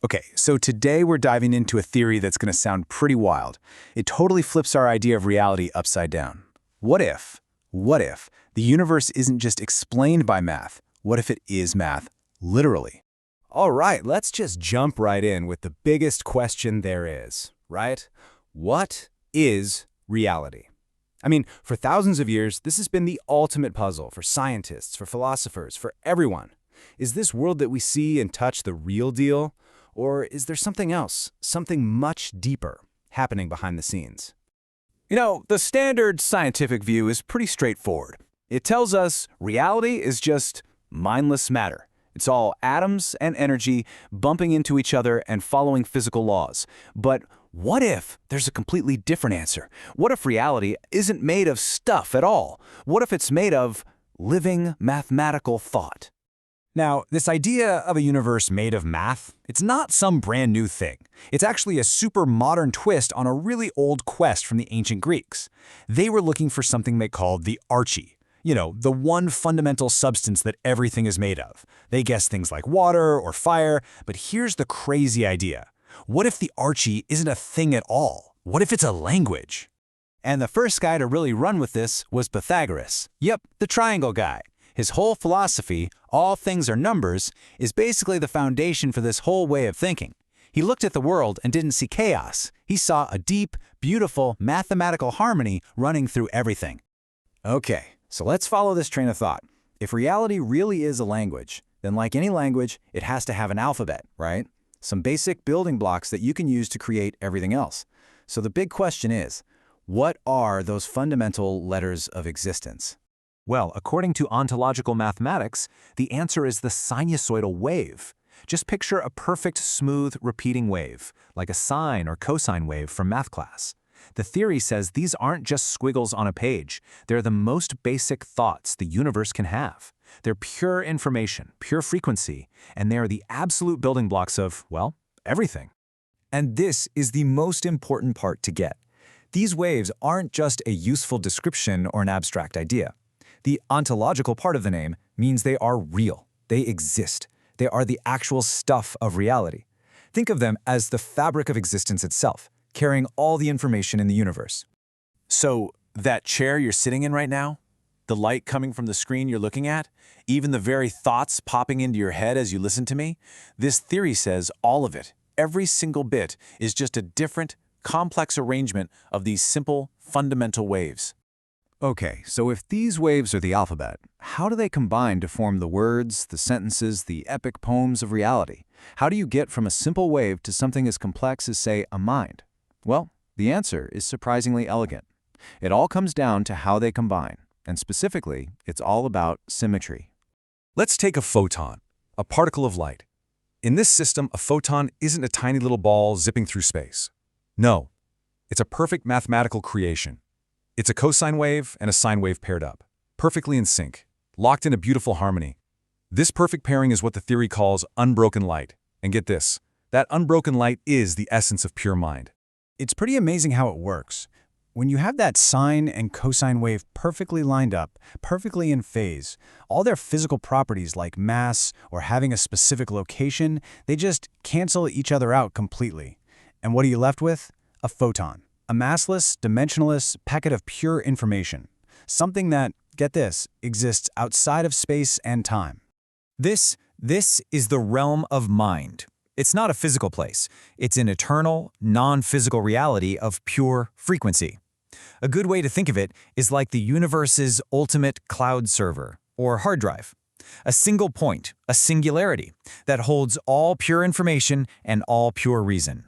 Okay, so today we're diving into a theory that's going to sound pretty wild. It totally flips our idea of reality upside down. What if the universe isn't just explained by math? What if it is math, literally? All right, let's just jump right in with the biggest question there is, right? What is reality? I mean, for thousands of years, this has been the ultimate puzzle for scientists, for philosophers, for everyone. Is this world that we see and touch the real deal? Or is there something else, something much deeper, happening behind the scenes? You know, the standard scientific view is pretty straightforward. It tells us reality is just mindless matter. It's all atoms and energy bumping into each other and following physical laws. But what if there's a completely different answer? What if reality isn't made of stuff at all? What if it's made of living mathematical thought? Now, this idea of a universe made of math, it's not some brand new thing. It's actually a super modern twist on a really old quest from the ancient Greeks. They were looking for something they called the arche. You know, the one fundamental substance that everything is made of. They guessed things like water or fire, but here's the crazy idea. What if the arche isn't a thing at all? What if it's a language? And the first guy to really run with this was Pythagoras. Yep, the triangle guy. His whole philosophy, all things are numbers, is basically the foundation for this whole way of thinking. He looked at the world and didn't see chaos. He saw a deep, beautiful, mathematical harmony running through everything. Okay, so let's follow this train of thought. If reality really is a language, then like any language, it has to have an alphabet, right? Some basic building blocks that you can use to create everything else. So the big question is, what are those fundamental letters of existence? Well, according to ontological mathematics, the answer is the sinusoidal wave. Just picture a perfect, smooth, repeating wave, like a sine or cosine wave from math class. The theory says these aren't just squiggles on a page. They're the most basic thoughts the universe can have. They're pure information, pure frequency, and they are the absolute building blocks of, well, everything. And this is the most important part to get. These waves aren't just a useful description or an abstract idea. The ontological part of the name means they are real. They exist. They are the actual stuff of reality. Think of them as the fabric of existence itself, carrying all the information in the universe. So, that chair you're sitting in right now? The light coming from the screen you're looking at? Even the very thoughts popping into your head as you listen to me? This theory says all of it, every single bit, is just a different, complex arrangement of these simple, fundamental waves. Okay, so if these waves are the alphabet, how do they combine to form the words, the sentences, the epic poems of reality? How do you get from a simple wave to something as complex as, say, a mind? Well, the answer is surprisingly elegant. It all comes down to how they combine, and specifically, it's all about symmetry. Let's take a photon, a particle of light. In this system, a photon isn't a tiny little ball zipping through space. No, it's a perfect mathematical creation. It's a cosine wave and a sine wave paired up, perfectly in sync, locked in a beautiful harmony. This perfect pairing is what the theory calls unbroken light. And get this, that unbroken light is the essence of pure mind. It's pretty amazing how it works. When you have that sine and cosine wave perfectly lined up, perfectly in phase, all their physical properties like mass or having a specific location, they just cancel each other out completely. And what are you left with? A photon. A massless, dimensionless packet of pure information. Something that, get this, exists outside of space and time. This is the realm of mind. It's not a physical place. It's an eternal, non-physical reality of pure frequency. A good way to think of it is like the universe's ultimate cloud server, or hard drive. A single point, a singularity, that holds all pure information and all pure reason.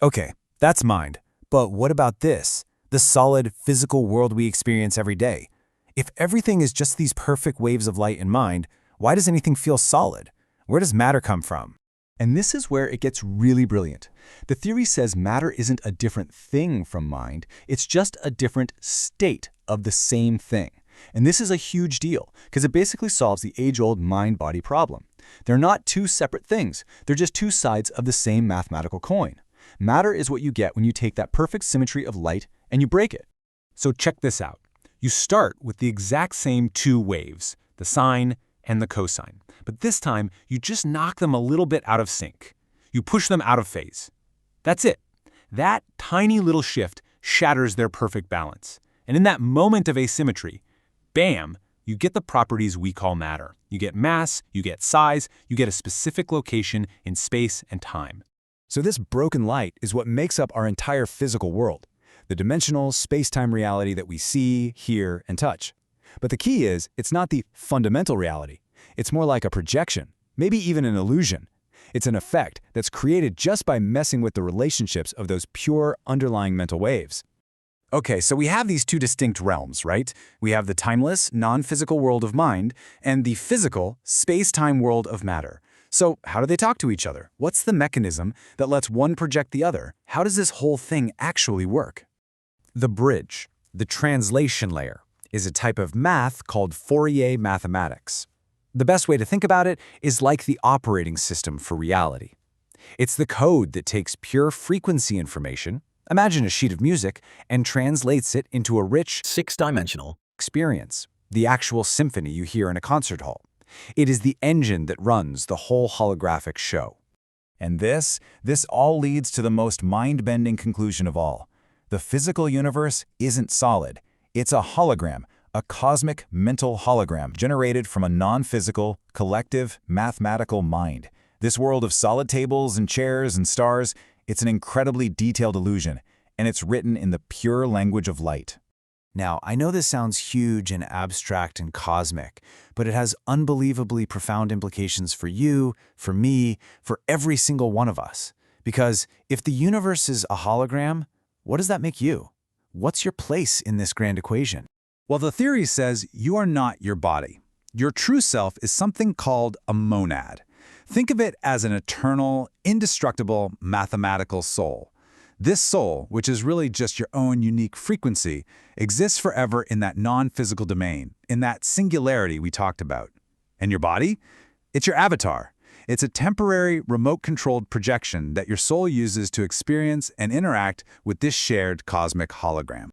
Okay, that's mind. But what about this? The solid, physical world we experience every day. If everything is just these perfect waves of light in mind, why does anything feel solid? Where does matter come from? And this is where it gets really brilliant. The theory says matter isn't a different thing from mind, it's just a different state of the same thing. And this is a huge deal, because it basically solves the age-old mind-body problem. They're not two separate things, they're just two sides of the same mathematical coin. Matter is what you get when you take that perfect symmetry of light and you break it. So check this out. You start with the exact same two waves, the sine and the cosine. But this time, you just knock them a little bit out of sync. You push them out of phase. That's it. That tiny little shift shatters their perfect balance. And in that moment of asymmetry, bam, you get the properties we call matter. You get mass, you get size, you get a specific location in space and time. So this broken light is what makes up our entire physical world, the dimensional, space-time reality that we see, hear, and touch. But the key is, it's not the fundamental reality. It's more like a projection, maybe even an illusion. It's an effect that's created just by messing with the relationships of those pure underlying mental waves. Okay, so we have these two distinct realms, right? We have the timeless, non-physical world of mind and the physical, space-time world of matter. So how do they talk to each other? What's the mechanism that lets one project the other? How does this whole thing actually work? The bridge, the translation layer, is a type of math called Fourier mathematics. The best way to think about it is like the operating system for reality. It's the code that takes pure frequency information, imagine a sheet of music, and translates it into a rich, six-dimensional experience, the actual symphony you hear in a concert hall. It is the engine that runs the whole holographic show. And this all leads to the most mind-bending conclusion of all. The physical universe isn't solid. It's a hologram, a cosmic mental hologram generated from a non-physical, collective, mathematical mind. This world of solid tables and chairs and stars, it's an incredibly detailed illusion, and it's written in the pure language of light. Now, I know this sounds huge and abstract and cosmic, but it has unbelievably profound implications for you, for me, for every single one of us. Because if the universe is a hologram, what does that make you? What's your place in this grand equation? Well, the theory says you are not your body. Your true self is something called a monad. Think of it as an eternal, indestructible, mathematical soul. This soul, which is really just your own unique frequency, exists forever in that non-physical domain, in that singularity we talked about. And your body? It's your avatar. It's a temporary, remote-controlled projection that your soul uses to experience and interact with this shared cosmic hologram.